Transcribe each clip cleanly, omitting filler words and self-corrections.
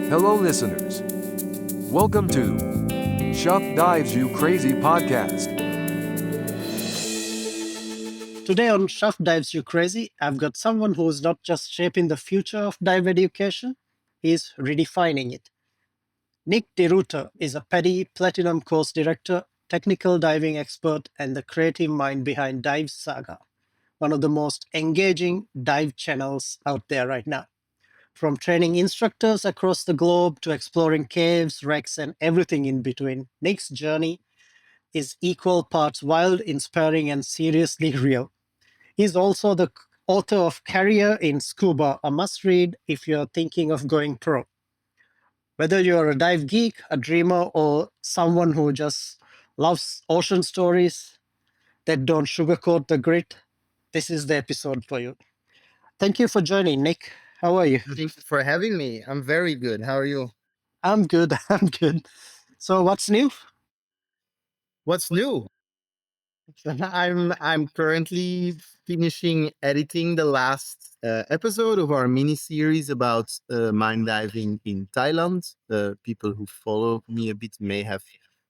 Hello, listeners. Welcome to Shaff Dives You Crazy podcast. Today on Shaff Dives You Crazy, I've got someone who's not just shaping the future of dive education, he's redefining it. Nick Derutter is a PADI Platinum Course Director, technical diving expert, and the creative mind behind Dive Saga, one of the most engaging dive channels out there right now. From training instructors across the globe to exploring caves, wrecks, and everything in between, Nick's journey is equal parts wild, inspiring, and seriously real. He's also the author of Career in Scuba, a must read if you're thinking of going pro. Whether you're a dive geek, a dreamer, or someone who just loves ocean stories that don't sugarcoat the grit, this is the episode for you. Thank you for joining, Nick. How are you? Thank you for having me. I'm very good. How are you? I'm good. I'm good. So, what's new? What's new? I'm currently finishing editing the last episode of our mini series about mine diving in Thailand. People who follow me a bit may have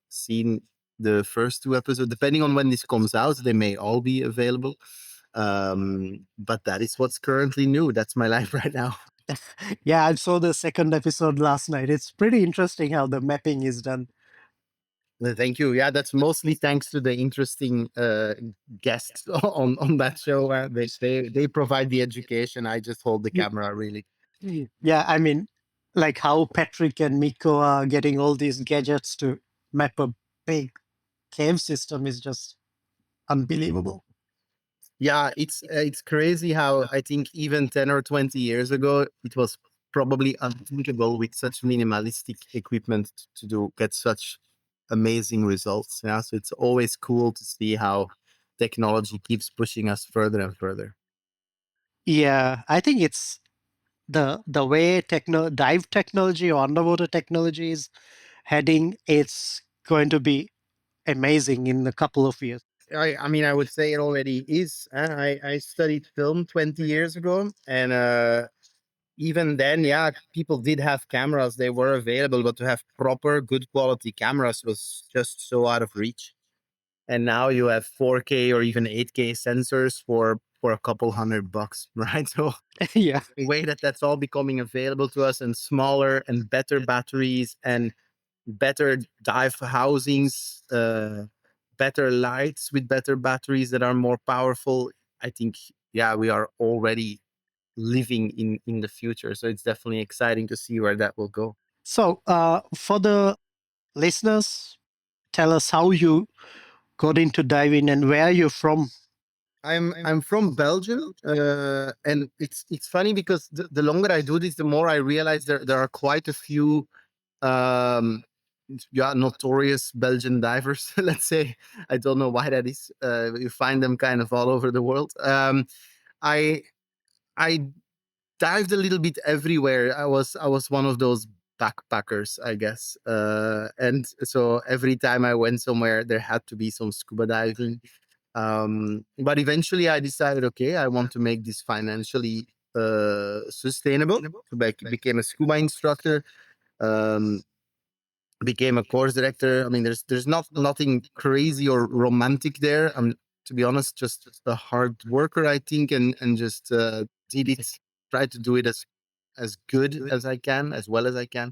seen the first two episodes. Depending on when this comes out, they may all be available. But that is what's currently new. That's my life right now. Yeah, I saw the second episode last night. It's pretty interesting how the mapping is done. Thank you. Yeah, that's mostly thanks to the interesting guests on that show. They provide the education. I just hold the camera, really. Yeah, I mean, like how Patrick and Miko are getting all these gadgets to map a big cave system is just unbelievable. Yeah, it's crazy how I think even 10 or 20 years ago it was probably unthinkable with such minimalistic equipment to do get such amazing results. Yeah, so it's always cool to see how technology keeps pushing us further and further. Yeah, I think it's the way dive technology or underwater technology is heading. It's going to be amazing in a couple of years. I mean, I would say it already is. I studied film 20 years ago, and even then, yeah, people did have cameras. They were available, but to have proper, good quality cameras was just so out of reach. And now you have 4K or even 8K sensors for a couple $100, right? So Yeah. the way that that's all becoming available to us, and smaller and better batteries and better dive housings, better lights with better batteries that are more powerful. I think, yeah, we are already living in the future. So it's definitely exciting to see where that will go. So, for the listeners, tell us how you got into diving and where you're from. I'm from Belgium, and it's funny because the longer I do this, the more I realize there are quite a few um, yeah, notorious Belgian divers. Let's say, I don't know why that is. You find them kind of all over the world. I I dived a little bit everywhere. I was one of those backpackers, I guess. And so every time I went somewhere, there had to be some scuba diving. But eventually, I decided, okay, I want to make this financially sustainable. So I became a scuba instructor. Um, Became a course director. I mean, there's nothing crazy or romantic there. I'm, to be honest, just a hard worker, I think, and just did it, try to do it as good as I can, as well as I can.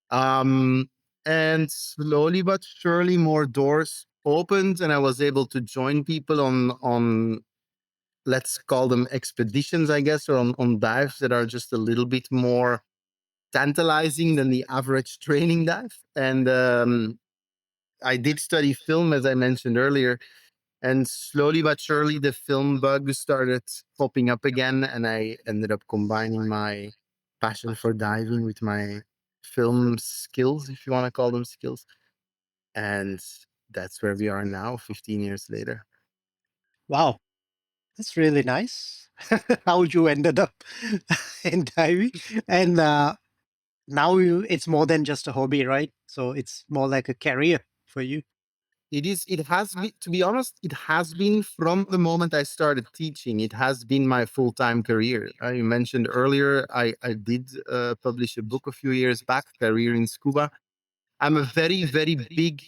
Um, and slowly but surely, more doors opened, and I was able to join people on let's call them expeditions, I guess, or on dives that are just a little bit more tantalizing than the average training dive. And I did study film, as I mentioned earlier, and slowly but surely the film bug started popping up again, and I ended up combining my passion for diving with my film skills, if you want to call them skills. And that's where we are now, 15 years later. Wow, that's really nice. How you ended up in diving, and now it's more than just a hobby, right? So it's more like a career for you. It is. It has been. To be honest, it has been from the moment I started teaching. It has been my full-time career. You mentioned earlier, I did publish a book a few years back, Career in Scuba. I'm a very, very big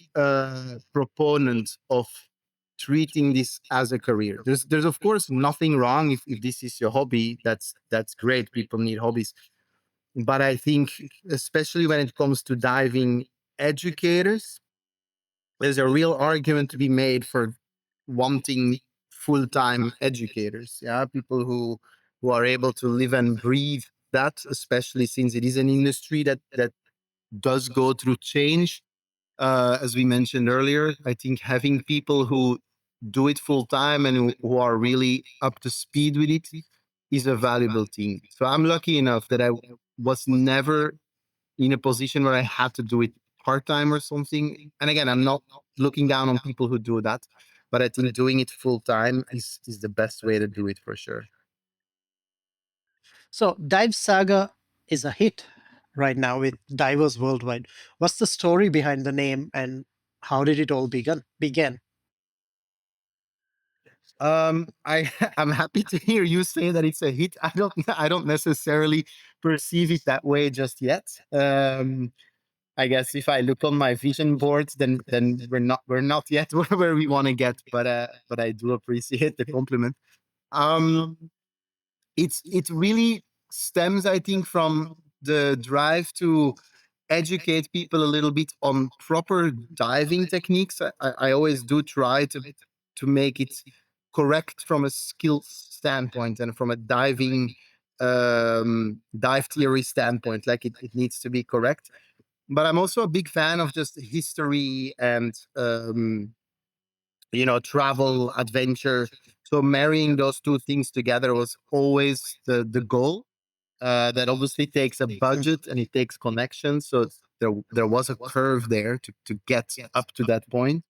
proponent of treating this as a career. There's of course nothing wrong if this is your hobby. That's great. People need hobbies. But I think, especially when it comes to diving educators, there's a real argument to be made for wanting full-time educators. Yeah, people who are able to live and breathe that, especially since it is an industry that does go through change. As we mentioned earlier, I think having people who do it full time and who are really up to speed with it is a valuable thing. So I'm lucky enough that I was never in a position where I had to do it part time or something. And again, I'm not looking down on people who do that, but I think doing it full time is the best way to do it for sure. So Dive Saga is a hit right now with divers worldwide. What's the story behind the name and how did it all began? I I'm happy to hear you say that it's a hit. I don't necessarily perceive it that way just yet. I guess if I look on my vision boards, then we're not yet where we want to get. But I do appreciate the compliment. Um, it really stems, I think, from the drive to educate people a little bit on proper diving techniques. I always do try to make it correct from a skill standpoint and from a diving dive theory standpoint. Like it needs to be correct. But I'm also a big fan of just history and travel, adventure. So marrying those two things together was always the goal. That obviously takes a budget and it takes connections. So there was a curve there to get up to that point.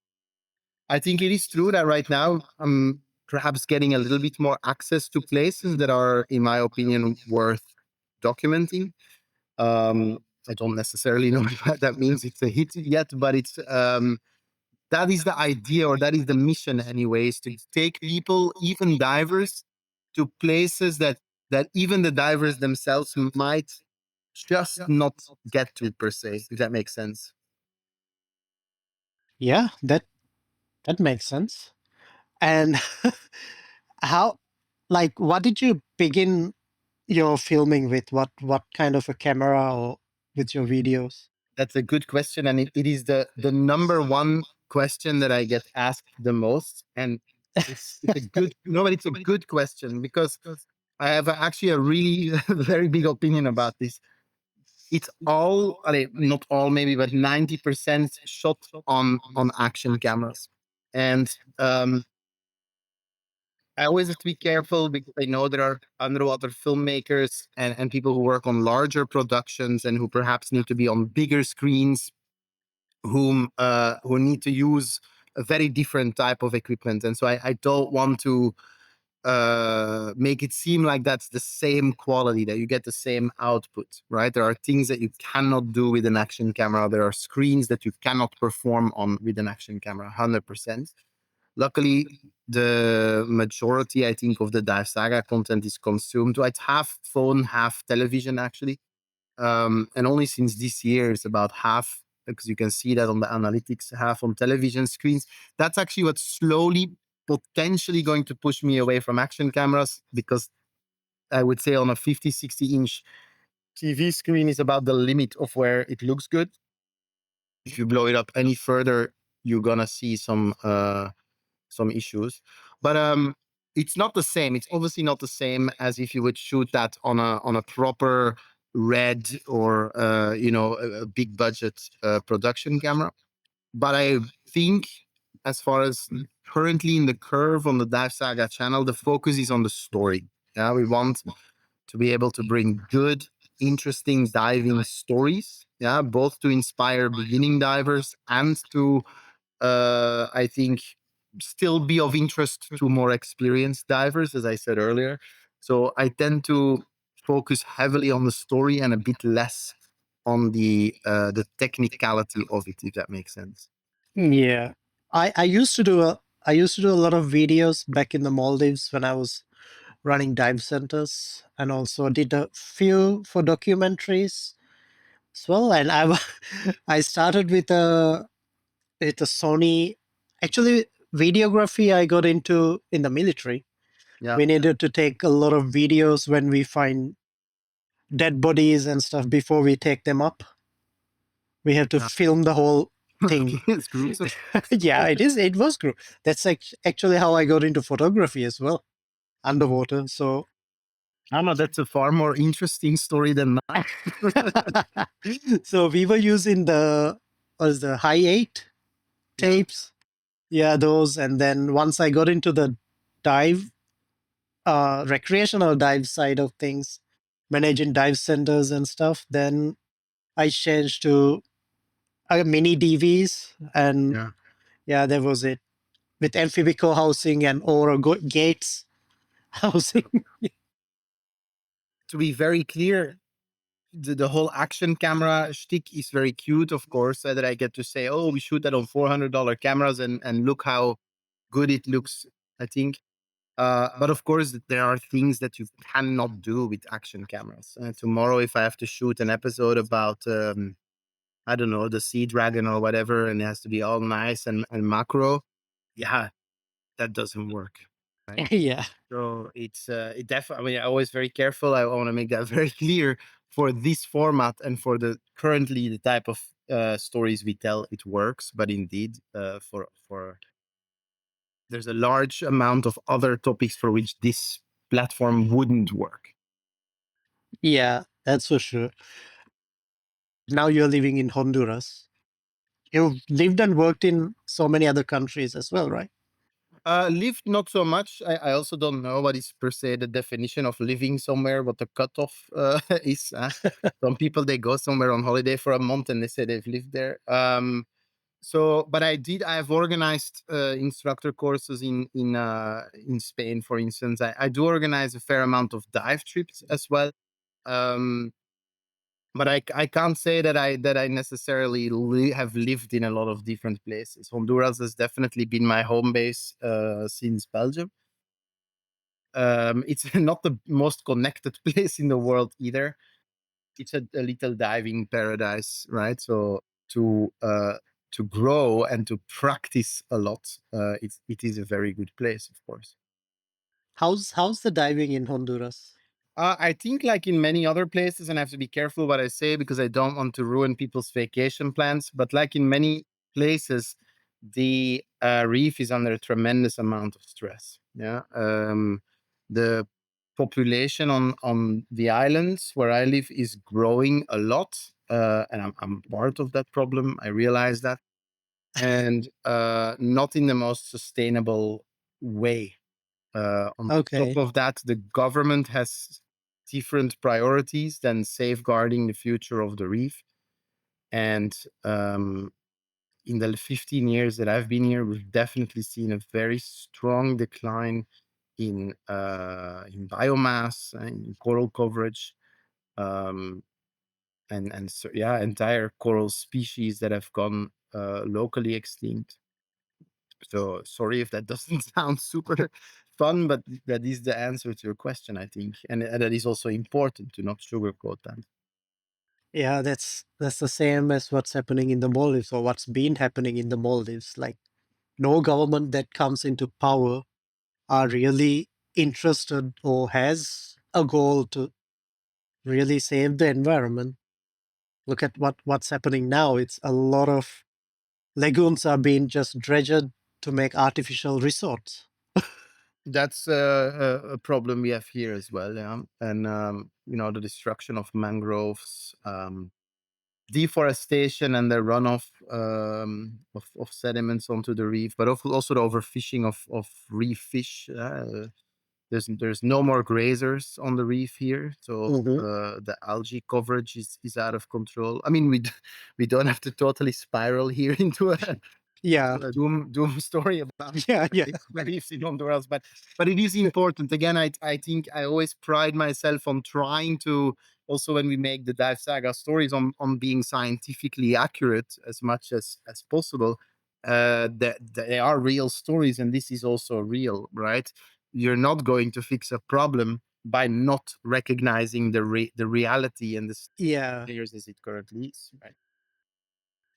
I think it is true that right now I'm perhaps getting a little bit more access to places that are, in my opinion, worth documenting. I don't necessarily know if that means it's a hit yet, but it's that is the idea, or that is the mission anyways, to take people, even divers, to places that even the divers themselves might just not get to, per se, if that makes sense. Yeah, that makes sense. And how, like, what did you begin your filming with? What kind of a camera or with your videos? That's a good question, and it is the number one question that I get asked the most. And it's a good no, but it's a good question, because I have actually a really very big opinion about this. It's all, not all maybe, but 90% shot on action cameras. And I always have to be careful, because I know there are underwater filmmakers and people who work on larger productions and who perhaps need to be on bigger screens, who need to use a very different type of equipment. And so I don't want to make it seem like that's the same quality, that you get the same output, right? There are things that you cannot do with an action camera. There are screens that you cannot perform on with an action camera, 100%. Luckily, the majority, I think, of the Dive Saga content is consumed. It's half phone, half television, actually. And only since this year is about half, because you can see that on the analytics, half on television screens. That's actually what's slowly potentially going to push me away from action cameras, because I would say on a 50, 60-inch TV screen is about the limit of where it looks good. If you blow it up any further, you're gonna see some issues. But it's not the same. It's obviously not the same as if you would shoot that on a proper red or a big budget production camera. But I think, as far as currently in the curve on the Dive Saga channel, the focus is on the story. Yeah, we want to be able to bring good, interesting diving stories. Yeah, both to inspire beginning divers and to, I think, still be of interest to more experienced divers, as I said earlier. So I tend to focus heavily on the story and a bit less on the technicality of it, if that makes sense. Yeah. I used to do a lot of videos back in the Maldives when I was running dive centers, and also did a few for documentaries as well. And I started with a Sony. Actually, videography I got into in the military. Yeah. We needed to take a lot of videos when we find dead bodies and stuff before we take them up. We have to Yeah. film the whole thing. It's gruesome. Yeah, it is. It was good. That's actually how I got into photography as well, underwater. So, I don't know. That's a far more interesting story than mine. so we were using the high 8 tapes. Yeah, those. And then once I got into the dive, recreational dive side of things, managing dive centers and stuff, then I changed to mini DVs, and yeah, that was it. With amphibical housing and or gates housing. To be very clear, the whole action camera shtick is very cute, of course, that I get to say, oh, we shoot that on $400 cameras and look how good it looks, I think. But of course, there are things that you cannot do with action cameras. Tomorrow, if I have to shoot an episode about, I don't know, the sea dragon or whatever, and it has to be all nice and macro, yeah, that doesn't work. Right? Yeah. So it definitely. I mean, I'm always very careful. I want to make that very clear for this format and for currently the type of stories we tell. It works, but indeed, for there's a large amount of other topics for which this platform wouldn't work. Yeah, that's for sure. Now you're living in Honduras. You've lived and worked in so many other countries as well, right? Lived not so much. I also don't know what is per se the definition of living somewhere, what the cutoff is. Some people, they go somewhere on holiday for a month and they say they've lived there. But I've organized instructor courses in Spain, for instance. I do organize a fair amount of dive trips as well. But I can't say that I necessarily have lived in a lot of different places. Honduras has definitely been my home base since Belgium. It's not the most connected place in the world either. It's a little diving paradise, right? So to grow and to practice a lot, it is a very good place, of course. How's the diving in Honduras? I think, like in many other places, and I have to be careful what I say because I don't want to ruin people's vacation plans. But like in many places, the reef is under a tremendous amount of stress. Yeah, the population on the islands where I live is growing a lot, and I'm part of that problem. I realize that, and not in the most sustainable way. On top of that, the government has different priorities than safeguarding the future of the reef. And in the 15 years that I've been here, we've definitely seen a very strong decline in biomass and in coral coverage, entire coral species that have gone locally extinct. So sorry if that doesn't sound super fun, but that is the answer to your question, I think, and that is also important to not sugarcoat that. Yeah, that's the same as what's happening in the Maldives, or what's been happening in the Maldives. Like, no government that comes into power are really interested or has a goal to really save the environment. Look at what's happening now. It's a lot of lagoons are being just dredged to make artificial resorts. That's a problem we have here as well, yeah. And the destruction of mangroves, deforestation, and the runoff of sediments onto the reef, but also the overfishing of reef fish. There's no more grazers on the reef here, so the algae coverage is out of control. I mean, we don't have to totally spiral here into a doom story about reefs in Honduras, but it is important. Again, I think I always pride myself on trying to, also when we make the Dive Saga stories, on being scientifically accurate as much as possible. that they are real stories, and this is also real, right? You're not going to fix a problem by not recognizing the reality and the Yeah, players as it currently is, right?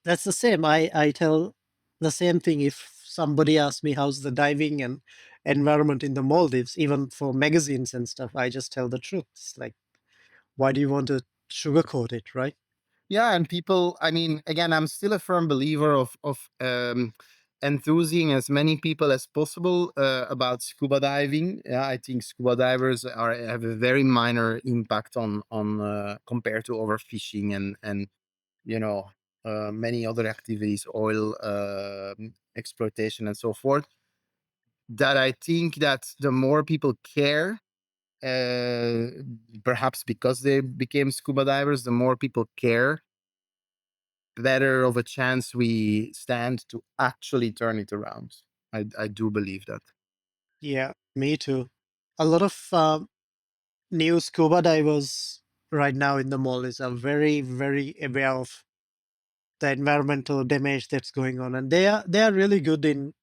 that's the same. I tell the same thing if somebody asks me how's the diving and environment in the Maldives, even for magazines and stuff. I just tell the truth. It's like, why do you want to sugarcoat it, right? Yeah, and people, I mean, again, I'm still a firm believer of enthusing as many people as possible about scuba diving. Yeah, I think scuba divers have a very minor impact on compared to overfishing and you know many other activities, oil exploitation and so forth. That I think that the more people care, uh, perhaps because they became scuba divers, the more people care, better of a chance we stand to actually turn it around. I do believe that. Yeah, me too. A lot of new scuba divers right now in the Maldives are very, very aware of the environmental damage that's going on, and they are really good in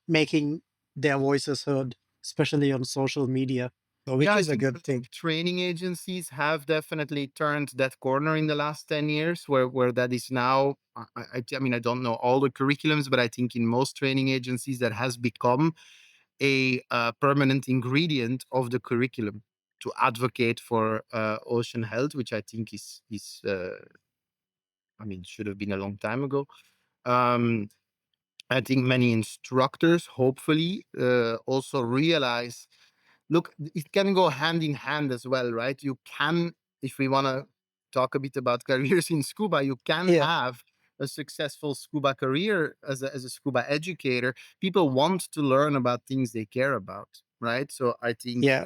making their voices heard, especially on social media, so which Yeah, I is a think good thing. training agencies have definitely turned that corner in the last 10 years where that is now. I mean, I don't know all the curriculums, but I think in most training agencies that has become a permanent ingredient of the curriculum to advocate for ocean health, which I think is I mean, should have been a long time ago. Um, I think many instructors, hopefully, also realize, look, it can go hand in hand as well, right? You can, if we want to talk a bit about careers in scuba, you can Yeah, have a successful scuba career as a scuba educator. People want to learn about things they care about, right? So I think yeah,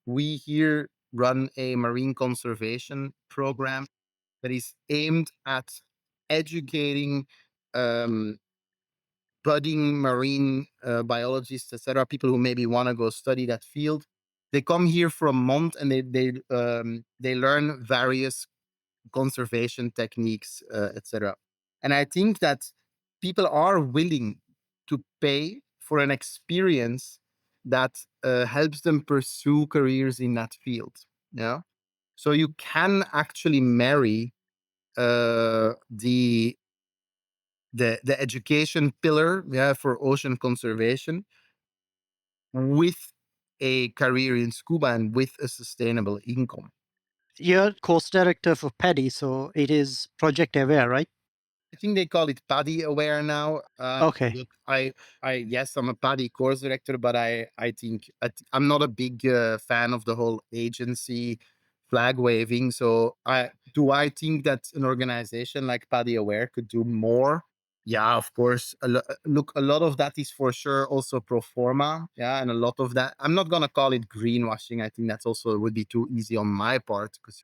we here run a marine conservation program that is aimed at educating um, budding marine biologists, etc., people who maybe want to go study that field. They come here for a month and they learn various conservation techniques, etc. And I think that people are willing to pay for an experience that helps them pursue careers in that field. Yeah, so you can actually marry the education pillar, yeah, for ocean conservation with a career in scuba and with a sustainable income. you're course director for PADI, so it is project aware, right? I think they call it PADI aware now. Okay. Look, yes, I'm a PADI course director, but I think I'm not a big fan of the whole agency flag waving. So I think that an organization like PADI aware could do more. Yeah, of course. Look, a lot of that is for sure also pro forma. Yeah, and a lot of that, I'm not gonna call it greenwashing. I think that's also would be too easy on my part because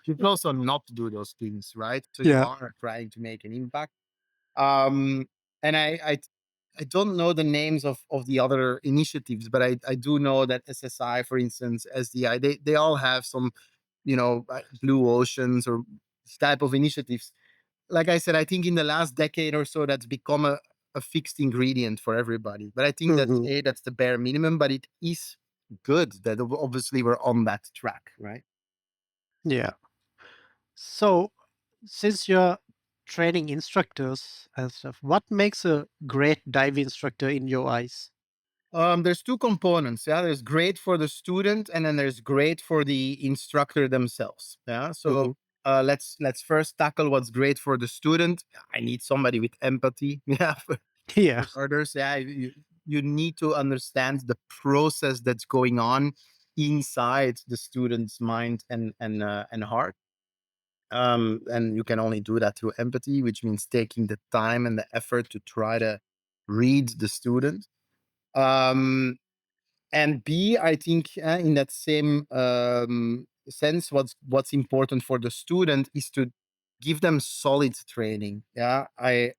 you can also not do those things, right? So you Yeah. are trying to make an impact. Um, and I don't know the names of the other initiatives, but I do know that SSI, for instance, SDI, they all have some, blue oceans or type of initiatives. Like I said, I think in the last decade or so, that's become a fixed ingredient for everybody. But I think Hmm. that's the bare minimum, but it is good that obviously we're on that track, right? Yeah. So, since you're training instructors and stuff, what makes a great dive instructor in your eyes? There's two components. Yeah, there's great for the student, and then there's great for the instructor themselves. Yeah, Hmm. so let's first tackle what's great for the student. I need somebody with empathy. Yeah, Yeah. for others. Yeah, you need to understand the process that's going on inside the student's mind and heart. And you can only do that through empathy, which means taking the time and the effort to try to read the student. Um, and B, I think in that same sense, what's important for the student is to give them solid training. Yeah, I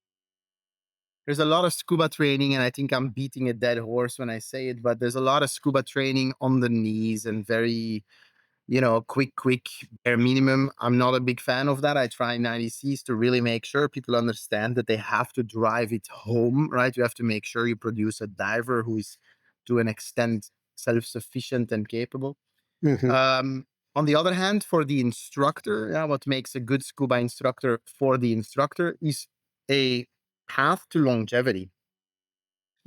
there's a lot of scuba training, and I think I'm beating a dead horse when I say it, but there's a lot of scuba training on the knees and very quick bare minimum. I'm not a big fan of that. I try 90Cs to really make sure people understand that they have to drive it home, right? You have to make sure you produce a diver who is to an extent self-sufficient and capable. On the other hand, for the instructor, what makes a good scuba instructor for the instructor is a path to longevity.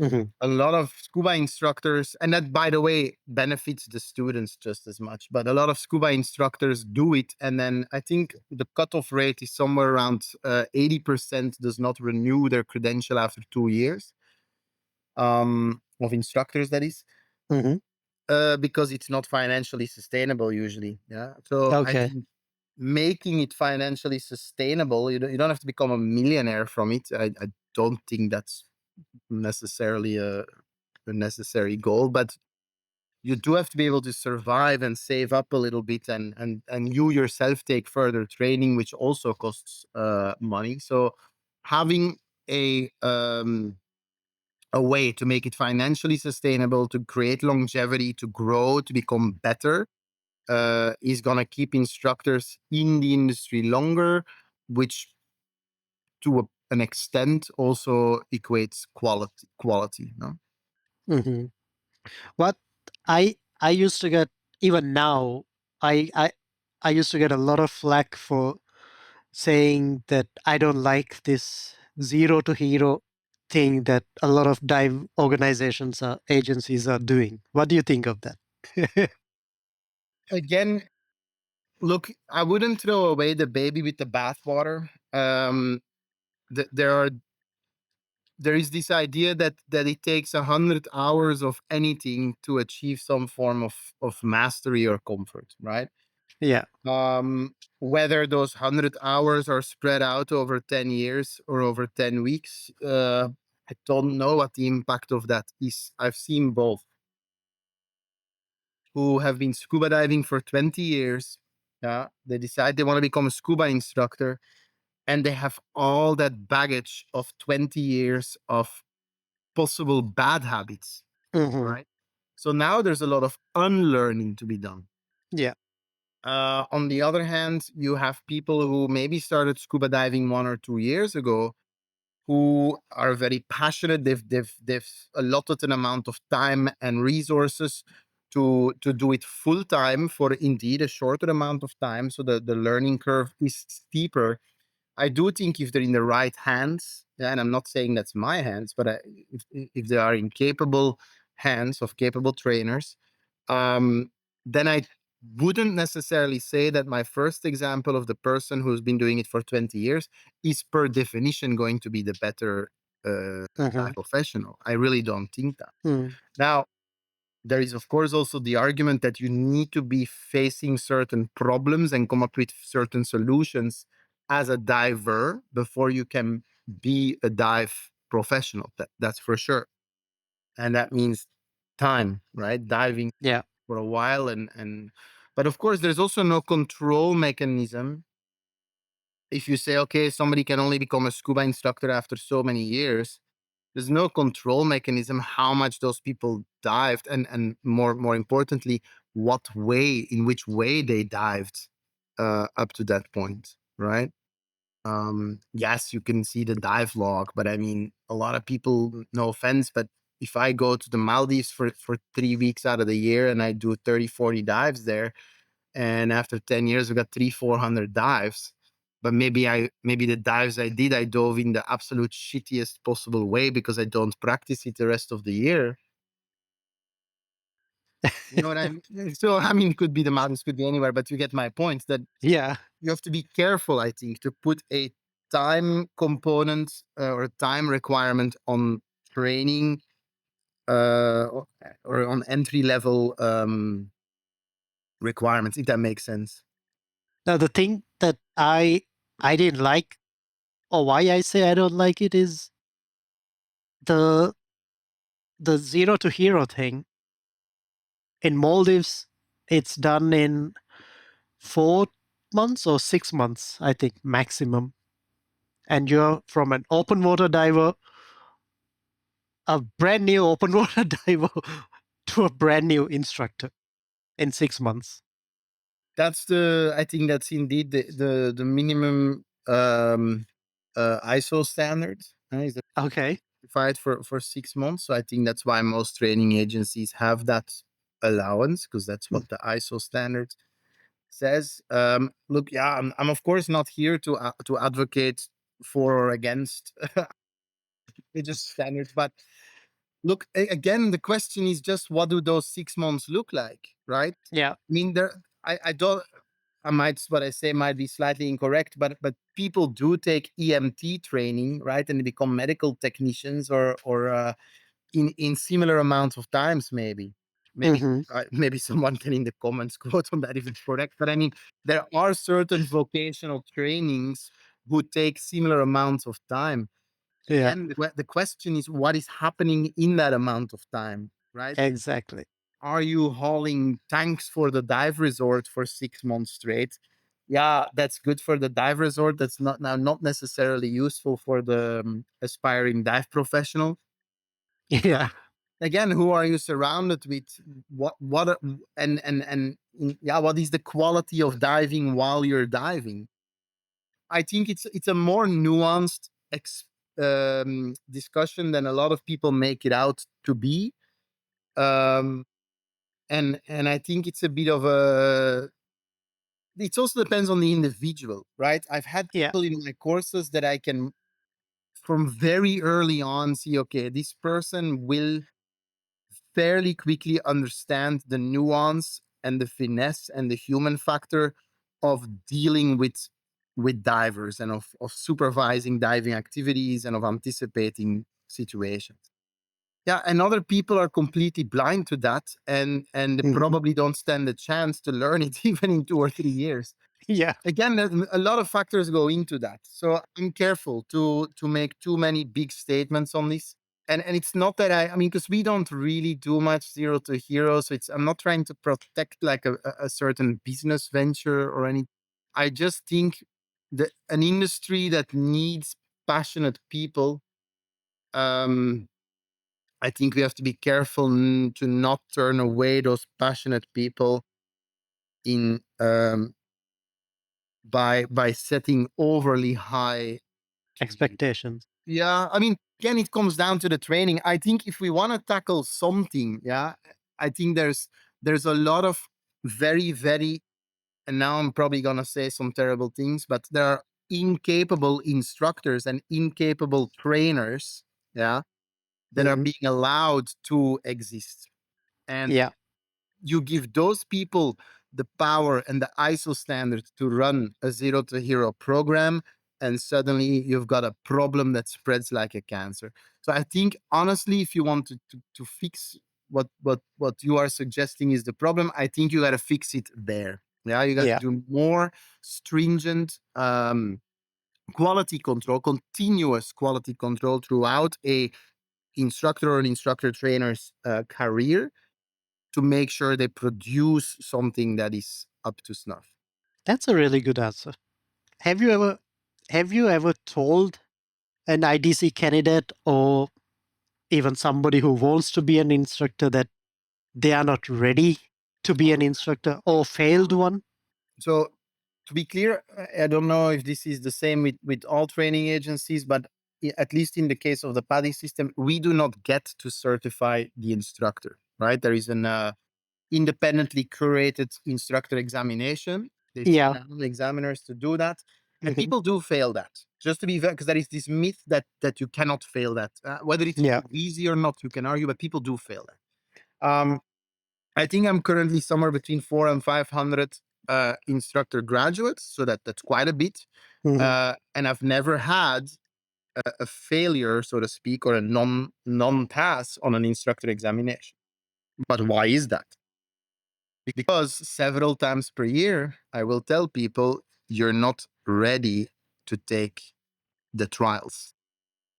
A lot of scuba instructors, and that, by the way, benefits the students just as much, but a lot of scuba instructors do it. And then I think the cutoff rate is somewhere around 80% does not renew their credential after 2 years of instructors, that is. Because it's not financially sustainable usually. Yeah. So I Okay. think making it financially sustainable, you don't have to become a millionaire from it. I don't think that's necessarily a necessary goal, but you do have to be able to survive and save up a little bit, and you yourself take further training, which also costs money. So having a way to make it financially sustainable, to create longevity, to grow, to become better, is going to keep instructors in the industry longer, which to an extent also equates quality. No? What I used to get, even now, I used to get a lot of flack for saying that I don't like this zero to hero thing that a lot of dive organizations or agencies are doing. What do you think of that? Again, look, I wouldn't throw away the baby with the bathwater. There is this idea that it takes 100 hours of anything to achieve some form of mastery or comfort, right? Yeah. Whether those 100 hours are spread out over 10 years or over 10 weeks, I don't know what the impact of that is. I've seen both who have been scuba diving for 20 years. Yeah, they decide they want to become a scuba instructor, and they have all that baggage of 20 years of possible bad habits, right? So now there's a lot of unlearning to be done. Yeah. On the other hand, you have people who maybe started scuba diving 1 or 2 years ago, who are very passionate. They've allotted an amount of time and resources to do it full time for indeed a shorter amount of time. So the learning curve is steeper. I do think if they're in the right hands, and I'm not saying that's my hands, but if they are in capable hands of capable trainers, then I wouldn't necessarily say that my first example of the person who's been doing it for 20 years is per definition going to be the better dive professional. I really don't think that. Now, there is, of course, also the argument that you need to be facing certain problems and come up with certain solutions as a diver before you can be a dive professional. That's for sure. And that means time, right? Diving Yeah. for a while. But of course, there's also no control mechanism. If you say, okay, somebody can only become a scuba instructor after so many years, there's no control mechanism how much those people dived, and more importantly, in which way they dived up to that point, right? Yes, you can see the dive log, but I mean, a lot of people, no offense, but if I go to the Maldives for 3 weeks out of the year and I do 30, 40 dives there, and after 10 years, we got 400 dives. But maybe the dives I did, I dove in the absolute shittiest possible way because I don't practice it the rest of the year. You know what I mean? So, I mean, it could be the mountains, could be anywhere, but you get my point that Yeah. you have to be careful, I think, to put a time component or a time requirement on training or on entry level requirements, if that makes sense. Now the thing that I didn't like, or why I say I don't like it, is the zero to hero thing. In Maldives, it's done in 4 months or 6 months, I think, maximum. And you're from an open water diver, a brand new open water diver, to a brand new instructor in 6 months. I think that's indeed the minimum ISO standard. Is that Okay. certified for 6 months? So I think that's why most training agencies have that allowance, because that's what the ISO standard says. Look, yeah, I'm of course not here to advocate for or against religious standards, but look, again, the question is just what do those 6 months look like, right? Yeah. I mean, I don't. What I say might be slightly incorrect, but people do take EMT training, right, and they become medical technicians or in similar amounts of times, maybe Hmm. maybe someone can in the comments quote on that if it's correct. But I mean, there are certain vocational trainings who take similar amounts of time. Yeah. Again, the question is what is happening in that amount of time, right? Exactly. Are you hauling tanks for the dive resort for 6 months straight? Yeah, that's good for the dive resort. That's not necessarily useful for the aspiring dive professional. Yeah. Again, who are you surrounded with? Yeah, what is the quality of diving while you're diving? I think it's a more nuanced discussion than a lot of people make it out to be. Um, and I think it's a bit of a. It also depends on the individual, right? I've had Yeah. people in my courses that I can, from very early on, see. Okay, this person will fairly quickly understand the nuance and the finesse and the human factor of dealing with divers and of supervising diving activities and of anticipating situations. Yeah, and other people are completely blind to that and Mhm. probably don't stand a chance to learn it even in 2 or 3 years. Yeah. Again, a lot of factors go into that. So I'm careful to make too many big statements on this. And it's not that I mean, because we don't really do much zero to hero. So I'm not trying to protect like a certain business venture or any. I just think that an industry that needs passionate people, um, I think we have to be careful to not turn away those passionate people in by setting overly high. Expectations. Yeah, I mean, again, it comes down to the training. I think if we want to tackle something, yeah, I think there's a lot of very, and now I'm probably gonna say some terrible things, but there are incapable instructors and incapable trainers, yeah, that are Hmm. being allowed to exist. And Yeah. you give those people the power and the ISO standard to run a zero to hero program, and suddenly you've got a problem that spreads like a cancer. So I think honestly, if you want to fix what you are suggesting is the problem, I think you got to fix it there. Yeah, you got to Yeah. do more stringent quality control, continuous quality control throughout a instructor or an instructor trainer's career to make sure they produce something that is up to snuff. That's a really good answer. Have you ever told an IDC candidate or even somebody who wants to be an instructor that they are not ready to be an instructor or failed one? So, to be clear, I don't know if this is the same with all training agencies, but at least in the case of the PADI system, we do not get to certify the instructor, right? There is an independently curated instructor examination. They Yeah. send out examiners to do that, and Mhm. people do fail that. Just to be fair, because there is this myth that you cannot fail that. Whether it's Yeah. easy or not, you can argue, but people do fail that. I think I'm currently somewhere between 400 and 500 instructor graduates, so that's quite a bit. Mhm. And I've never had a failure, so to speak, or a non pass on an instructor examination. But why is that? Because several times per year, I will tell people you're not ready to take the trials.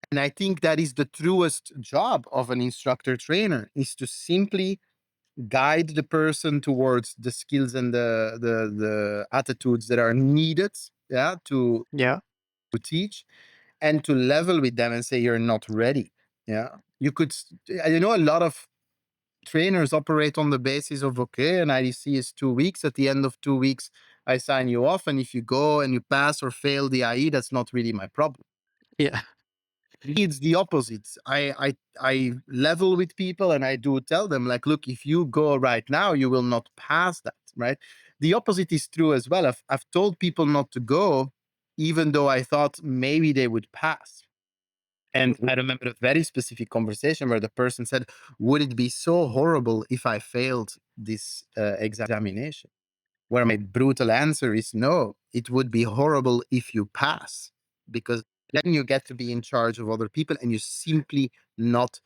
And I think that is the truest job of an instructor trainer, is to simply guide the person towards the skills and the attitudes that are needed, yeah, Yeah. to teach, and to level with them and say you're not ready. Yeah, you could. I know a lot of trainers operate on the basis of, okay, an IDC is 2 weeks. At the end of 2 weeks, I sign you off. And if you go and you pass or fail the IE, that's not really my problem. Yeah. It's the opposite. I level with people and I do tell them, like, look, if you go right now, you will not pass that, right? The opposite is true as well. I've told people not to go, even though I thought maybe they would pass. And I remember a very specific conversation where the person said, would it be so horrible if I failed this examination? Where my brutal answer is no, it would be horrible if you pass, because then you get to be in charge of other people and you're simply not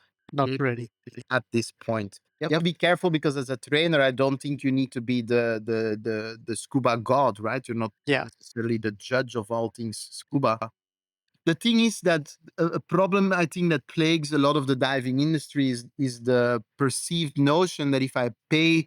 ready. at this point. You have to be careful, because as a trainer, I don't think you need to be the scuba god, right? You're not necessarily the judge of all things scuba. The thing is that a problem I think that plagues a lot of the diving industry is the perceived notion that if I pay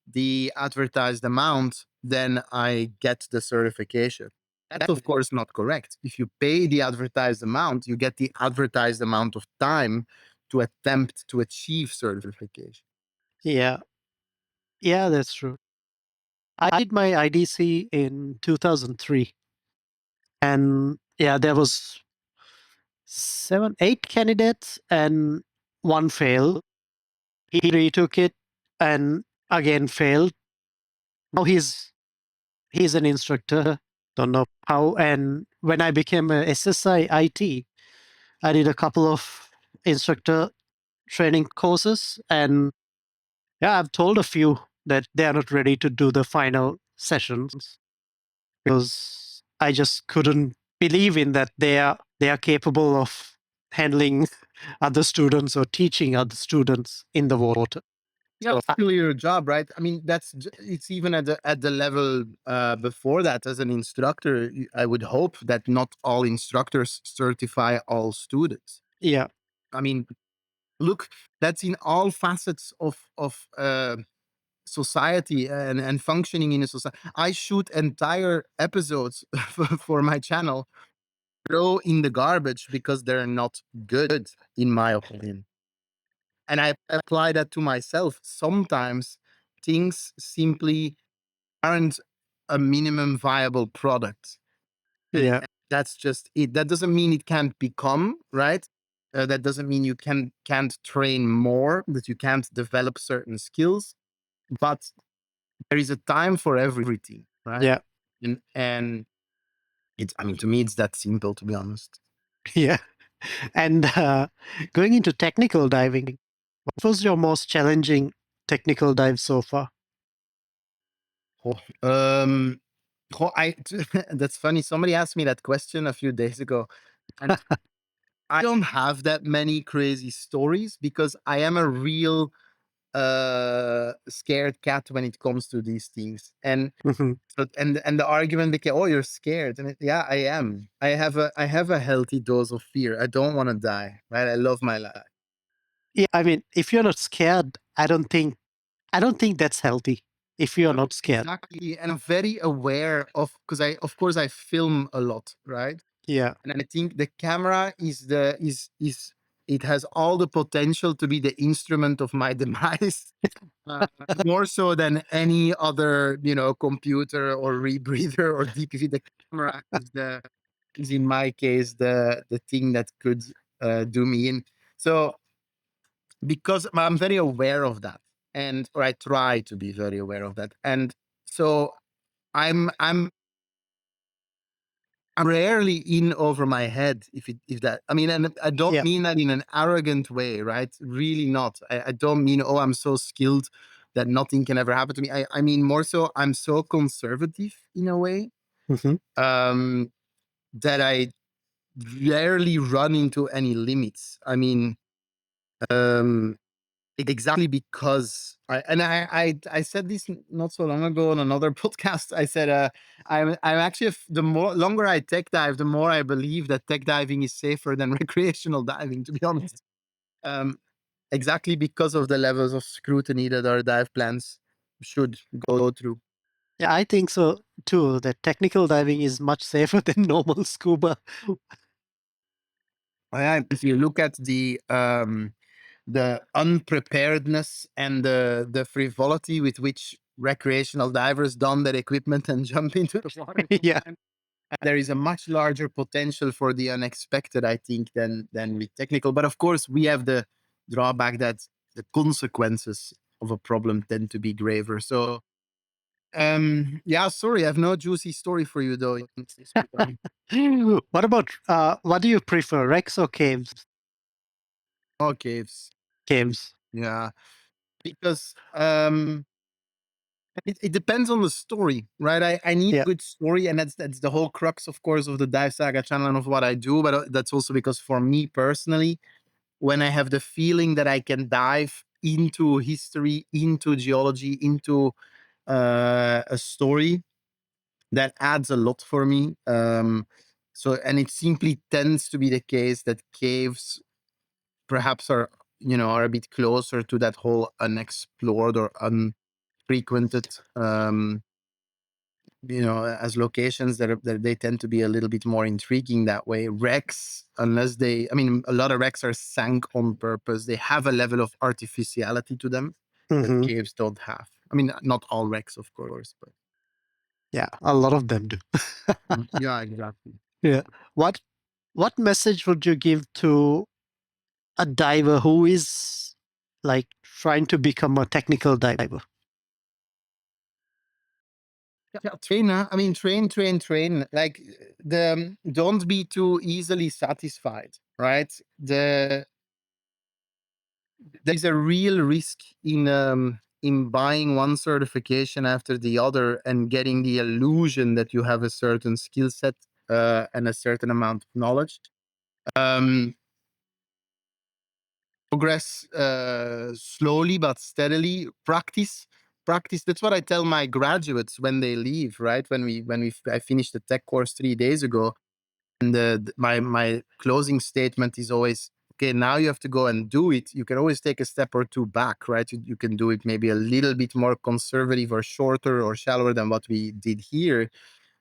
the advertised amount, then I get the certification. That's of course not correct. If you pay the advertised amount, you get the advertised amount of time to attempt to achieve certification. Yeah. Yeah, that's true. I did my IDC in 2003. And yeah, there was 7, 8 candidates and one failed. He retook it and again failed. Now he's an instructor. Don't know how. And when I became a SSI IT, I did a couple of instructor training courses, and yeah, I've told a few that they are not ready to do the final sessions because I just couldn't believe in that they are capable of handling other students or teaching other students in the water. Yeah, So, it's really your job, right? I mean, it's even at the level before that. As an instructor, I would hope that not all instructors certify all students. yeah, I mean, look, that's in all facets of society and functioning in a society. I shoot entire episodes for my channel, throw in the garbage because they're not good, in my opinion. And I apply that to myself. Sometimes things simply aren't a minimum viable product. yeah, That's just it. That doesn't mean it can't become, right? That doesn't mean you can't train more, that you can't develop certain skills. But there is a time for everything, right? yeah, And it's, I mean, to me, it's that simple, to be honest. yeah. And going into technical diving, what was your most challenging technical dive so far? Um, that's funny. Somebody asked me that question a few days ago, and I don't have that many crazy stories because I am a real scared cat when it comes to these things. And Mhm. so, and the argument became, oh, you're scared. And yeah, I am. I have a healthy dose of fear. I don't want to die, right? I love my life. Yeah, I mean, if you're not scared, I don't think that's healthy. If you're not scared, Exactly. And I'm very aware of, because of course I film a lot, right? yeah, And I think the camera is it has all the potential to be the instrument of my demise. uh, More so than any other, computer or rebreather or DPV. The camera is in my case the thing that could do me in. So because I'm very aware of that, or I try to be very aware of that, and so I'm rarely in over my head, if that, I mean, and I don't yeah, mean that in an arrogant way, right? Really not. I don't mean, oh, I'm so skilled that nothing can ever happen to me. I mean more so, I'm so conservative in a way, hmm um, that I rarely run into any limits. I mean, um, exactly because I said this not so long ago on another podcast. I said I'm actually the more longer I tech dive, the more I believe that tech diving is safer than recreational diving. To be honest, um, exactly because of the levels of scrutiny that our dive plans should go through. yeah, I think so too. That technical diving is much safer than normal scuba. If you look at the unpreparedness and the frivolity with which recreational divers don their equipment and jump into the water. Yeah. There is a much larger potential for the unexpected, I think, than with technical. But of course, we have the drawback that the consequences of a problem tend to be graver. So, yeah, sorry, I have no juicy story for you though. What about what do you prefer, wrecks or caves? Oh, caves. Caves. Yeah, because it depends on the story, right? I need Yeah. a good story, and that's the whole crux, of course, of the Dive Saga channel and of what I do. But that's also because for me personally, when I have the feeling that I can dive into history, into geology, into a story, that adds a lot for me. And it simply tends to be the case that caves perhaps are a bit closer to that whole unexplored or unfrequented as locations that they tend to be a little bit more intriguing that way. Wrecks, unless a lot of wrecks are sank on purpose. They have a level of artificiality to them that caves don't have. Not all wrecks, of course, but Yeah, a lot of them do. yeah, exactly. Yeah. What message would you give to a diver who is like trying to become a technical diver? Yeah, train. Train. Like don't be too easily satisfied, right? There's a real risk in buying one certification after the other and getting the illusion that you have a certain skill set and a certain amount of knowledge. Progress slowly but steadily. Practice. That's what I tell my graduates when they leave. Right I finished the tech course 3 days ago, and my closing statement is always, okay, now you have to go and do it. You can always take a step or two back, right? You can do it maybe a little bit more conservative or shorter or shallower than what we did here.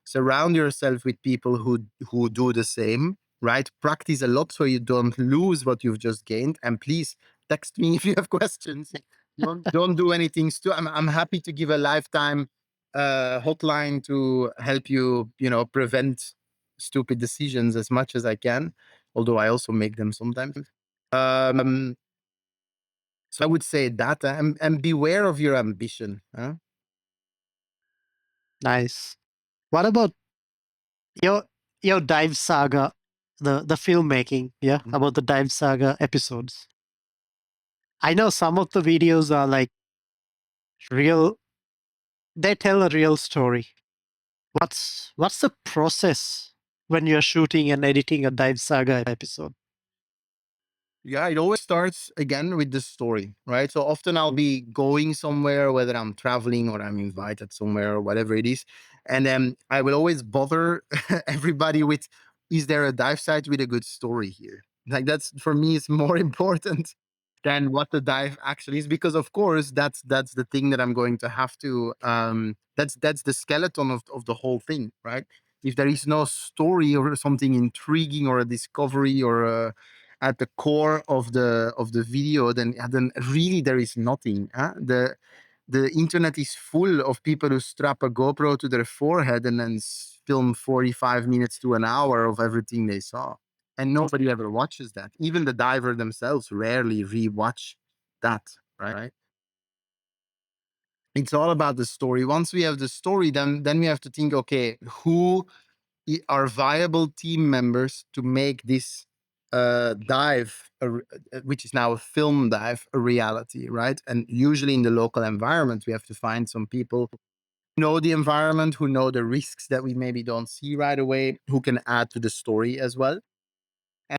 Surround yourself with people who do the same, right? Practice a lot so you don't lose what you've just gained. And please text me if you have questions. Don't do anything I'm happy to give a lifetime hotline to help you, prevent stupid decisions as much as I can, although I also make them sometimes. So I would say that, and beware of your ambition. Huh? Nice. What about your Dive Saga, the filmmaking? Yeah, about the Dive Saga episodes. I know some of the videos are like real. They tell a real story. What's the process when you're shooting and editing a Dive Saga episode? Yeah, it always starts again with the story, right? So often I'll be going somewhere, whether I'm traveling or I'm invited somewhere or whatever it is. And then I will always bother everybody with, is there a dive site with a good story here? Like that's, for me, is more important than what the dive actually is, because of course that's the thing that I'm going to have to that's the skeleton of the whole thing, right? If there is no story or something intriguing or a discovery or at the core of the video, then really there is nothing. Huh? The internet is full of people who strap a GoPro to their forehead and then film 45 minutes to an hour of everything they saw. And nobody ever watches that. Even the diver themselves rarely rewatch that, right? It's all about the story. Once we have the story, then we have to think, okay, who are viable team members to make this dive, which is now a film dive, a reality, right? And usually in the local environment, we have to find some people who know the environment, who know the risks that we maybe don't see right away, who can add to the story as well.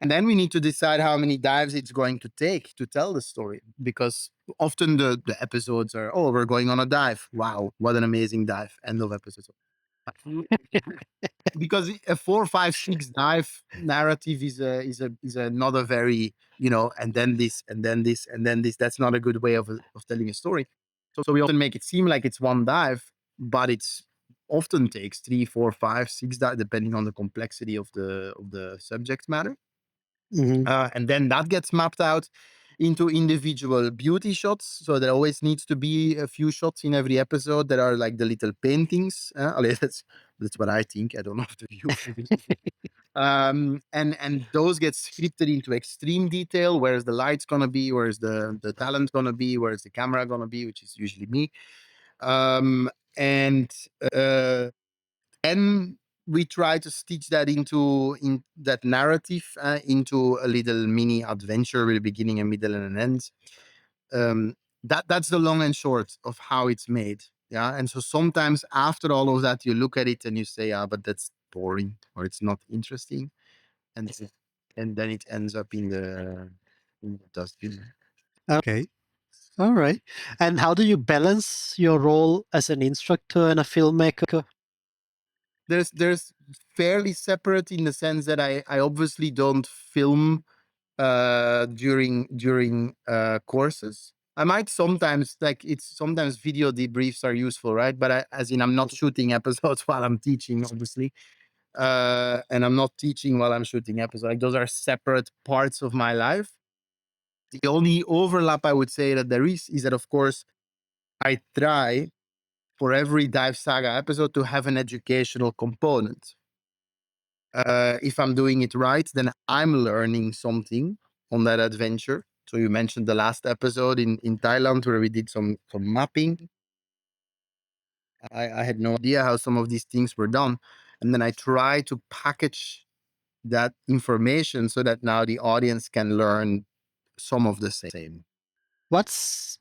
And then we need to decide how many dives it's going to take to tell the story, because often the episodes are, oh, we're going on a dive. Wow, what an amazing dive. End of episode. Because a 4, 5, 6 dive narrative is a not a very, and then this and then this and then this. That's not a good way of telling a story. So we often make it seem like it's one dive, but it's often takes 3, 4, 5, 6 dives, depending on the complexity of the subject matter. Mhm. And then that gets mapped out. into individual beauty shots. So there always needs to be a few shots in every episode that are like the little paintings. That's what I think. I don't know if the view. And those get scripted into extreme detail. Where's the lights gonna be? Where's the talent gonna be? Where's the camera gonna be? Which is usually me. And then we try to stitch that in that narrative into a little mini adventure with a beginning, a middle, and an end. That's the long and short of how it's made. Yeah, and so sometimes after all of that, you look at it and you say, "Ah, but that's boring or it's not interesting," and then it ends up in the dustbin. Okay. All right. And how do you balance your role as an instructor and a filmmaker? There's fairly separate in the sense that I obviously don't film during courses. I might sometimes sometimes video debriefs are useful, right? But as in I'm not shooting episodes while I'm teaching, obviously, and I'm not teaching while I'm shooting episodes. Like those are separate parts of my life. The only overlap I would say that there is that of course I try for every Dive Saga episode to have an educational component. If I'm doing it right, then I'm learning something on that adventure. So you mentioned the last episode in Thailand where we did some mapping. I had no idea how some of these things were done. And then I try to package that information so that now the audience can learn some of the same. What's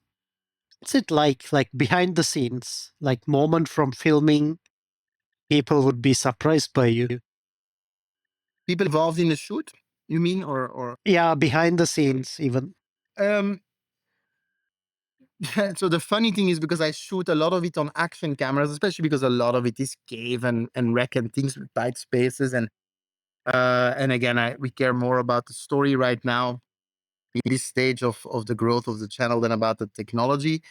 it like behind the scenes, like moment from filming, people would be surprised by you? People involved in the shoot, you mean, or Yeah, behind the scenes even. um so the funny thing is because I shoot a lot of it on action cameras, especially because a lot of it is cave and wreck and things with tight spaces. And again, we care more about the story right now in this stage of the growth of the channel than about the technology.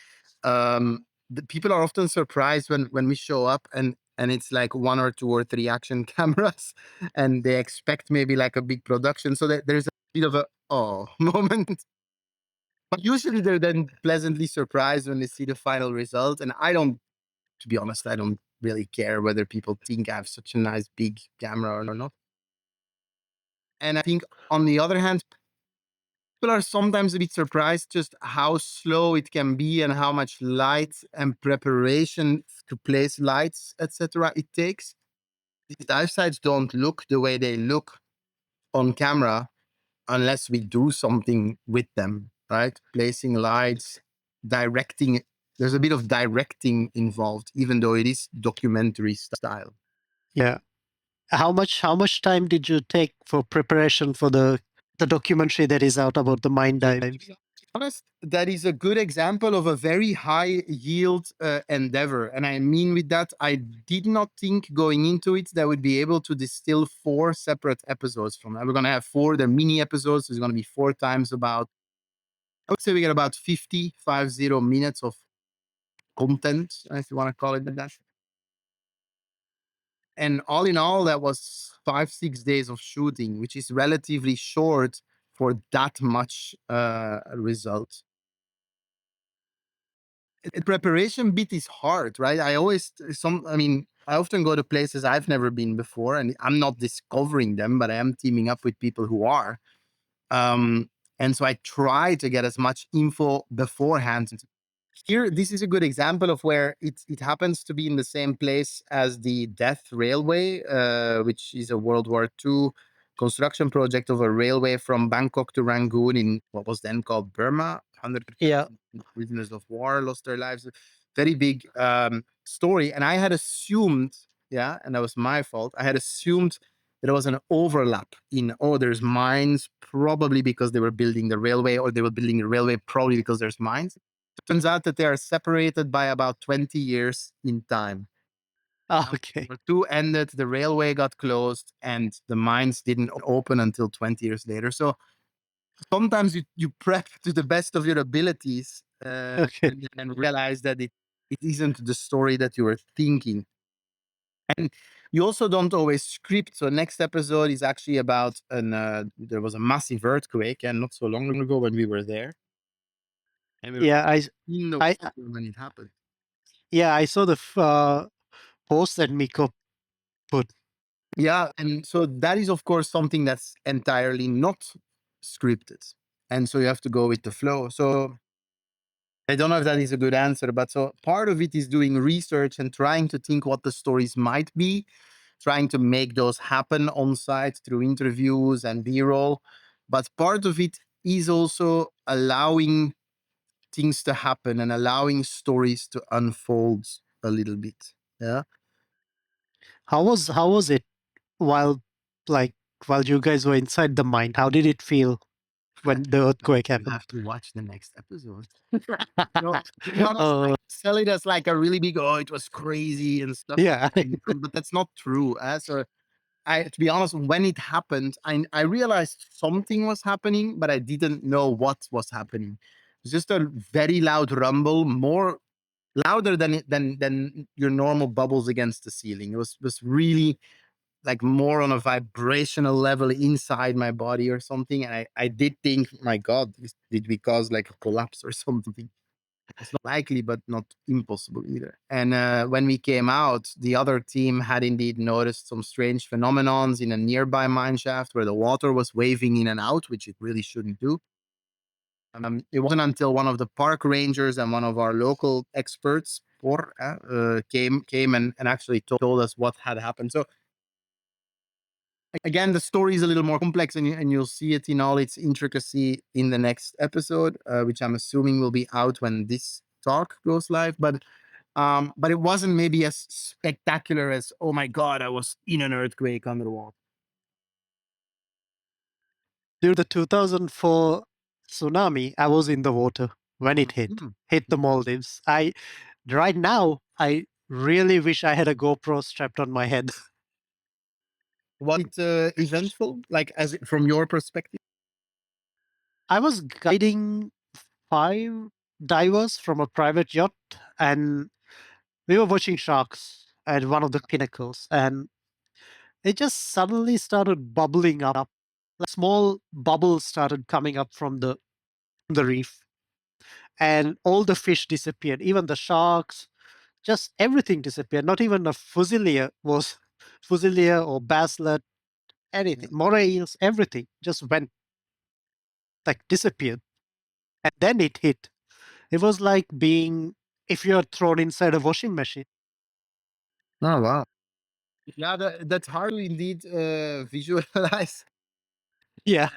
The people are often surprised when we show up and it's like 1 or 2 or 3 action cameras and they expect maybe like a big production. So that there's a bit of a oh moment. But usually they're then pleasantly surprised when they see the final result. And to be honest, I don't really care whether people think I have such a nice big camera or not. And I think on the other hand, people are sometimes a bit surprised just how slow it can be and how much light and preparation to place lights, etc. it takes. These dive sites don't look the way they look on camera unless we do something with them, right? Placing lights, directing. There's a bit of directing involved, even though it is documentary style. Yeah. How much time did you take for preparation for the documentary that is out about the mine dives? Honest, that is a good example of a very high yield endeavor. And I mean with that, I did not think going into it that would be able to distill 4 separate episodes from that. We're going to have 4, they're mini episodes. So it's going to be 4 times about, I would say we get about 50 minutes of content, if you want to call it that. And all in all, that was 5-6 days of shooting, which is relatively short for that much result. The preparation bit is hard, right? I often go to places I've never been before, and I'm not discovering them, but I am teaming up with people who are. And so I try to get as much info beforehand. Here, this is a good example of where it happens to be in the same place as the Death Railway, which is a World War II construction project of a railway from Bangkok to Rangoon in what was then called Burma. 100 Yeah. prisoners of war lost their lives. Very big story. And I had assumed, yeah, and that was my fault. I had assumed there was an overlap in, there's mines, probably because they were building the railway, or they were building the railway probably because there's mines. Turns out that they are separated by about 20 years in time. Okay. World War II ended, the railway got closed, and the mines didn't open until 20 years later. So sometimes you prep to the best of your abilities Okay. and realize that it isn't the story that you were thinking. And you also don't always script. So next episode is actually about there was a massive earthquake and not so long ago when we were there. And we were Yeah, in the I, water when it happened. I saw the post that Miko put. Yeah, and so that is of course something that's entirely not scripted, and so you have to go with the flow. So I don't know if that is a good answer, but so part of it is doing research and trying to think what the stories might be, trying to make those happen on site through interviews and B-roll. But part of it is also allowing things to happen and allowing stories to unfold a little bit. Yeah. How was it while like while you guys were inside the mine? How did it feel when the earthquake You happened? have to watch the next episode. No, to be honest, I sell it as like a really big, oh, it was crazy and stuff. Yeah. But that's not true. So to be honest, when it happened, I realized something was happening, but I didn't know what was happening. It was just a very loud rumble, more louder than your normal bubbles against the ceiling. It was really like more on a vibrational level inside my body or something. And I did think, my God, did we cause like a collapse or something? It's not likely, but not impossible either. And when we came out, the other team had indeed noticed some strange phenomenons in a nearby mine shaft where the water was waving in and out, which it really shouldn't do. It wasn't until one of the park rangers and one of our local experts came and actually told us what had happened. So again, the story is a little more complex, and you'll see it in all its intricacy in the next episode, which I'm assuming will be out when this talk goes live. But it wasn't maybe as spectacular as, oh my God, I was in an earthquake under the water. During the 2004 tsunami, I was in the water when it hit the Maldives. Right now, I really wish I had a GoPro strapped on my head. Was it eventful, like from your perspective? I was guiding 5 divers from a private yacht, and we were watching sharks at one of the pinnacles, and it just suddenly started bubbling up. Like small bubbles started coming up from the reef, and all the fish disappeared, even the sharks, just everything disappeared. Not even a fusilier or basslet, anything, moray eels, everything just went, like disappeared. And then it hit. It was like being, if you're thrown inside a washing machine. Oh, wow. Yeah, that's hard to indeed visualize. Yeah.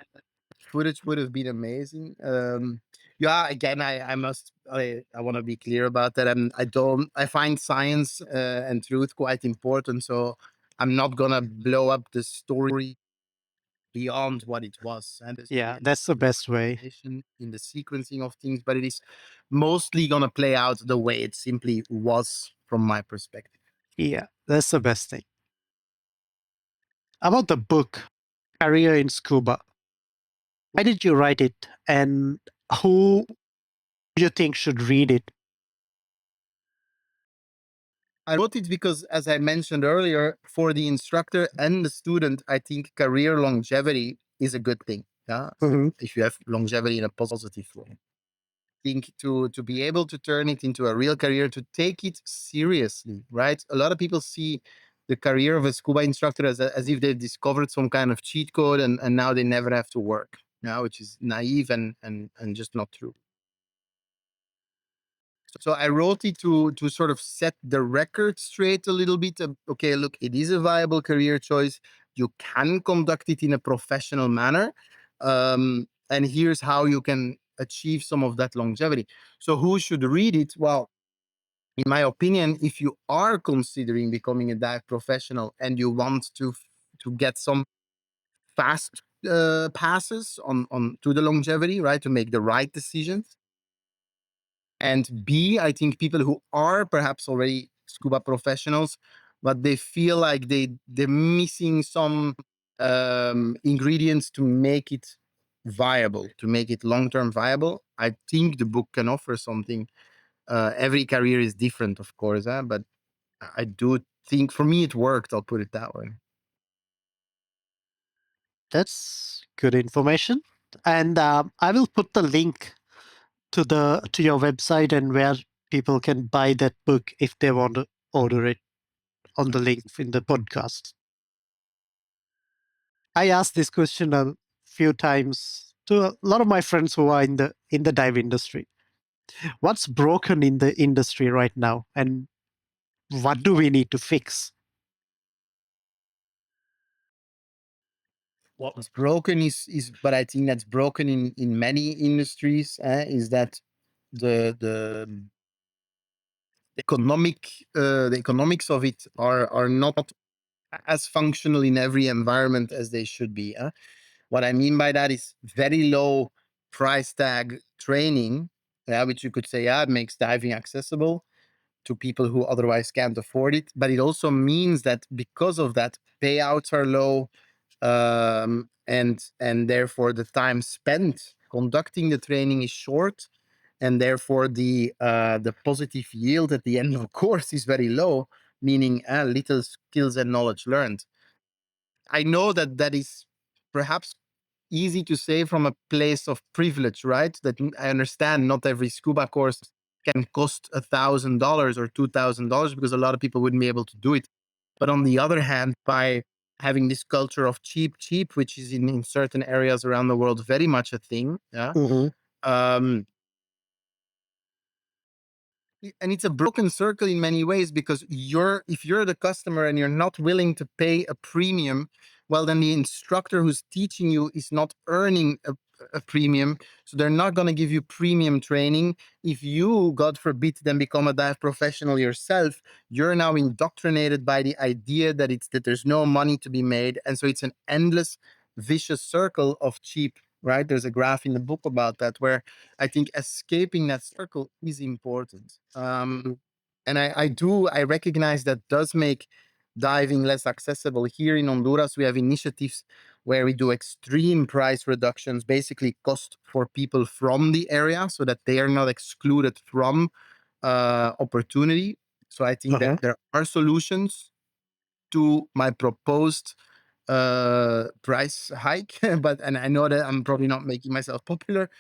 Footage would have been amazing. Yeah, again, I want to be clear about that. I find science and truth quite important, so I'm not gonna blow up the story beyond what it was. And Yeah, that's the best way. in the sequencing of things, but it is mostly gonna play out the way it simply was from my perspective. Yeah, that's the best thing. About the book, Career in Scuba. Why did you write it, and who do you think should read it? I wrote it because, as I mentioned earlier, for the instructor and the student, I think career longevity is a good thing. Yeah, if you have longevity in a positive way, I think to be able to turn it into a real career, to take it seriously, right? A lot of people see the career of a scuba instructor as if they've discovered some kind of cheat code and now they never have to work. Yeah, which is naive and just not true. So I wrote it to sort of set the record straight a little bit. Okay, look, it is a viable career choice. You can conduct it in a professional manner. And here's how you can achieve some of that longevity. So who should read it? Well, in my opinion, if you are considering becoming a dive professional and you want to get some fast passes on to the longevity, right, to make the right decisions, and B, I think people who are perhaps already scuba professionals, but they feel like they're missing some ingredients to make it viable, to make it long-term viable. I think the book can offer something. Every career is different, of course, but I do think for me it worked. I'll put it that way. That's good information. And I will put the link to your website and where people can buy that book if they want to order it on the link in the podcast. I asked this question a few times to a lot of my friends who are in the dive industry. What's broken in the industry right now, and what do we need to fix? What's broken is, but I think that's broken in many industries. Is that the the economics of it are not as functional in every environment as they should be. What I mean by that is very low price tag training, which you could say, it makes diving accessible to people who otherwise can't afford it. But it also means that because of that, payouts are low, and therefore the time spent conducting the training is short, and therefore the positive yield at the end of a course is very low, meaning little skills and knowledge learned. I know that that is perhaps easy to say from a place of privilege, right? That I understand not every scuba course can cost $1,000 or $2,000 because a lot of people wouldn't be able to do it. But on the other hand, by having this culture of cheap, which is in certain areas around the world very much a thing, yeah. Mm-hmm. Um, and it's a broken circle in many ways, because if you're the customer and you're not willing to pay a premium, well, then the instructor who's teaching you is not earning a premium, so they're not going to give you premium training. If you, God forbid, then become a dive professional yourself, you're now indoctrinated by the idea that there's no money to be made, and so it's an endless vicious circle of cheap, right? There's a graph in the book about that, where I think escaping that circle is important. And I recognize that does make diving less accessible. Here in Honduras, we have initiatives where we do extreme price reductions, basically cost for people from the area, so that they are not excluded from opportunity. So I think that there are solutions to my proposed price hike, and I know that I'm probably not making myself popular.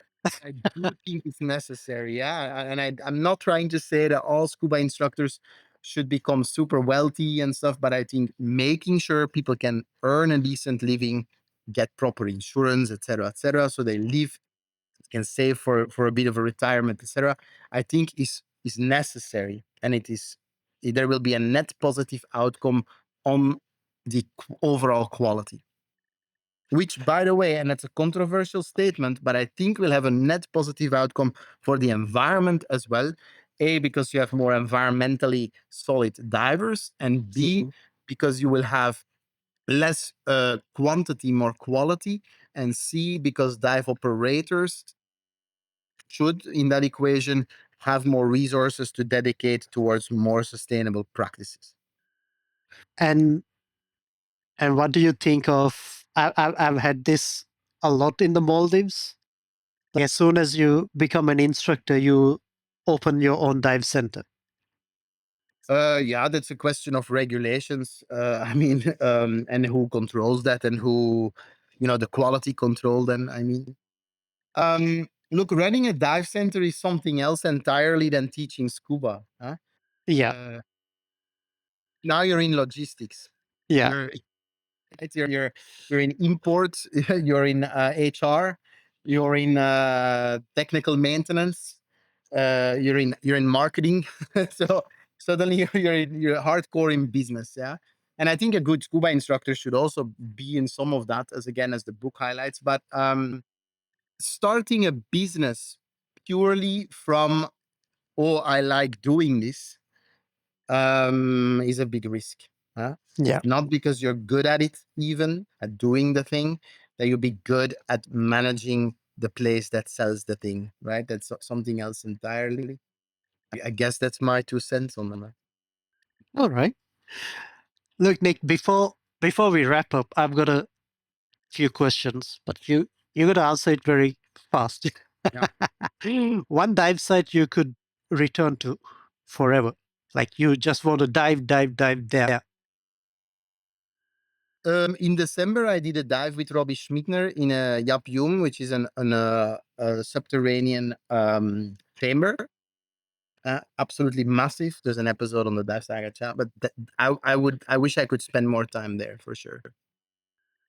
I do think it's necessary, yeah. And I'm not trying to say that all scuba instructors should become super wealthy and stuff, but I think making sure people can earn a decent living, get proper insurance, etc., so they live, can save for a bit of a retirement, etc., I think is necessary, and there will be a net positive outcome on the overall quality. Which, by the way, and that's a controversial statement, but I think will have a net positive outcome for the environment as well. A, because you have more environmentally solid divers, and B, because you will have less quantity, more quality, and C, because dive operators should, in that equation, have more resources to dedicate towards more sustainable practices. And what do you think of? I've had this a lot in the Maldives. Like, as soon as you become an instructor, you open your own dive center. Yeah, that's a question of regulations. I mean, and who controls that, and who, the quality control. Then, I mean, look, running a dive center is something else entirely than teaching scuba. Huh? Yeah, Now you're in logistics. yeah. You're you're in imports. You're in HR. You're in technical maintenance. You're in marketing. So suddenly you're hardcore in business. Yeah. And I think a good scuba instructor should also be in some of that, as the book highlights. But starting a business purely from, oh, I like doing this, is a big risk. Huh? Yeah. Not because you're good at it, even at doing the thing, that you'll be good at managing the place that sells the thing, right? That's something else entirely. I guess that's my 2 cents on that. All right. Look, Nick, before we wrap up, I've got a few questions, but you got to answer it very fast. Yeah. One dive site you could return to forever. Like you just want to dive there. In December, I did a dive with Robbie Schmidtner in a Yum, which is a subterranean chamber. Absolutely massive. There's an episode on the Dive Saga chat, but I wish I could spend more time there for sure.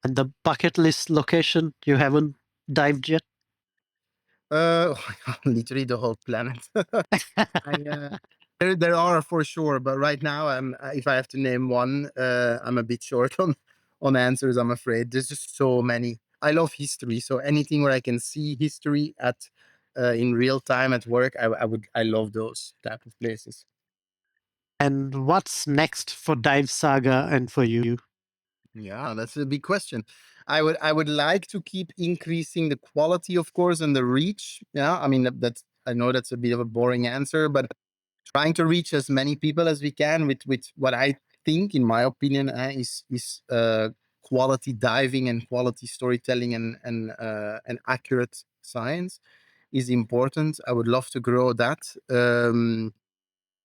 And the bucket list location you haven't dived yet? Literally the whole planet. There are for sure, but right now if I have to name one, I'm a bit short on answers, I'm afraid. There's just so many. I love history, so anything where I can see history in real time at work, I love those type of places. And what's next for Dive Saga and for you? Yeah, that's a big question. I would like to keep increasing the quality, of course, and the reach. Yeah, I mean I know that's a bit of a boring answer, but trying to reach as many people as we can with what I think, in my opinion, is quality diving and quality storytelling and accurate science is important. I would love to grow that.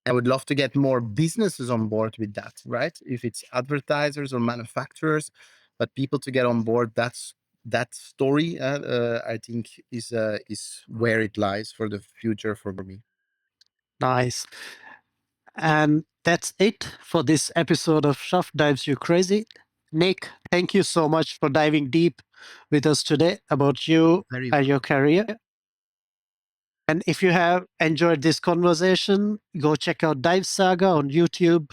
I would love to get more businesses on board with that, right? If it's advertisers or manufacturers, but people to get on board, that story, I think is where it lies for the future for me. Nice. And that's it for this episode of Shaff Dives You Crazy. Nick, thank you so much for diving deep with us today about you and your career. And if you have enjoyed this conversation, go check out Dive Saga on YouTube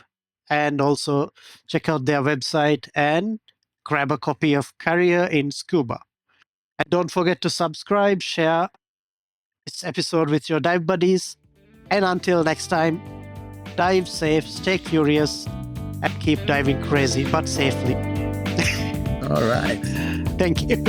and also check out their website and grab a copy of Career in Scuba. And don't forget to subscribe, share this episode with your dive buddies. And until next time, dive safe, stay curious, and keep diving crazy but safely. All right. Thank you.